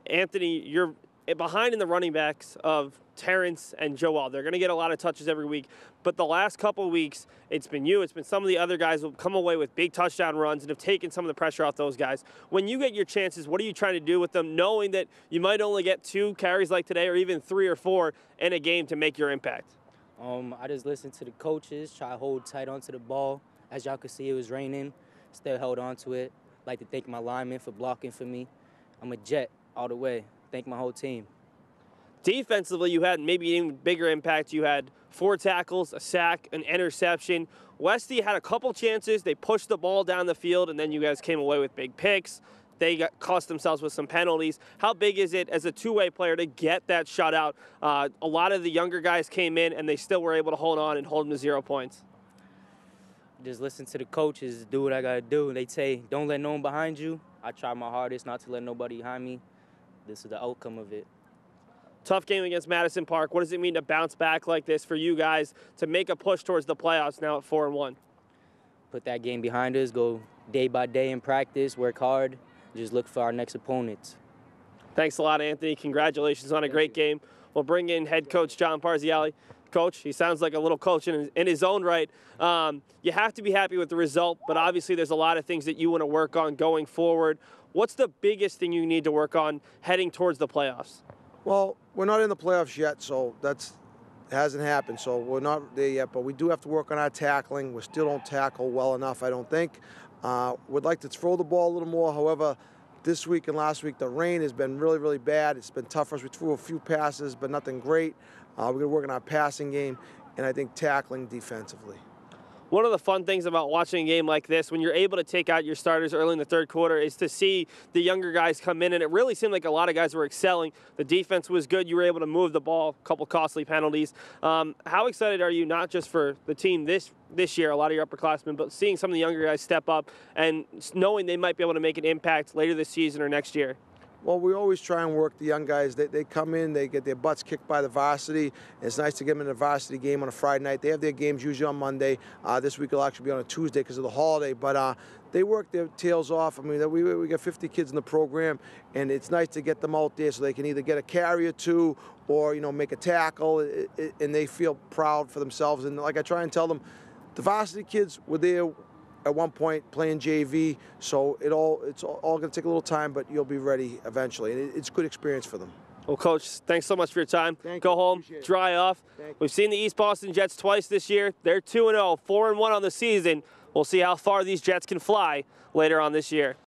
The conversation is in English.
Anthony, you're behind in the running backs of Terrence and Joel. They're going to get a lot of touches every week. But the last couple of weeks, it's been you. It's been some of the other guys who have come away with big touchdown runs and have taken some of the pressure off those guys. When you get your chances, what are you trying to do with them, knowing that you might only get 2 carries like today or even 3 or 4 in a game to make your impact? I just listen to the coaches, try to hold tight onto the ball. As y'all can see, it was raining. Still held on to it. Like to thank my linemen for blocking for me. I'm a Jet all the way. Thank my whole team. Defensively, you had maybe even bigger impact. You had 4 tackles, a sack, an interception. Westy had a couple chances. They pushed the ball down the field, and then you guys came away with big picks. They cost themselves with some penalties. How big is it as a two-way player to get that shutout? A lot of the younger guys came in, and they still were able to hold on and hold them to 0 points. Just listen to the coaches, do what I got to do. They say, don't let no one behind you. I try my hardest not to let nobody behind me. This is the outcome of it. Tough game against Madison Park. What does it mean to bounce back like this for you guys to make a push towards the playoffs now at 4-1? Put that game behind us, go day by day in practice, work hard, just look for our next opponents. Thanks a lot, Anthony. Congratulations on a great game. We'll bring in head coach John Parziale. Coach, he sounds like a little coach in his own right. You have to be happy with the result, but obviously there's a lot of things that you want to work on going forward. What's the biggest thing you need to work on heading towards the playoffs? Well, we're not in the playoffs yet, so it hasn't happened, so we're not there yet. But we do have to work on our tackling. We still don't tackle well enough, I don't think. We'd like to throw the ball a little more. However, this week and last week, the rain has been really, really bad. It's been tough for us. We threw a few passes, but nothing great. We're going to work on our passing game, and I think tackling defensively. One of the fun things about watching a game like this, when you're able to take out your starters early in the third quarter, is to see the younger guys come in, and it really seemed like a lot of guys were excelling. The defense was good. You were able to move the ball, a couple costly penalties. How excited are you, not just for the team this year, a lot of your upperclassmen, but seeing some of the younger guys step up and knowing they might be able to make an impact later this season or next year? Well, we always try and work the young guys. They come in, they get their butts kicked by the varsity. It's nice to get them in a varsity game on a Friday night. They have their games usually on Monday. This week will actually be on a Tuesday because of the holiday. But they work their tails off. I mean, we got 50 kids in the program, and it's nice to get them out there so they can either get a carry or 2 or, make a tackle, and they feel proud for themselves. And like I try and tell them, the varsity kids were there at one point playing JV, so it's all going to take a little time, but you'll be ready eventually. And it's a good experience for them. Well, Coach, thanks so much for your time. Go home, dry off. We've seen the East Boston Jets twice this year. They're 2-0, 4-1 on the season. We'll see how far these Jets can fly later on this year.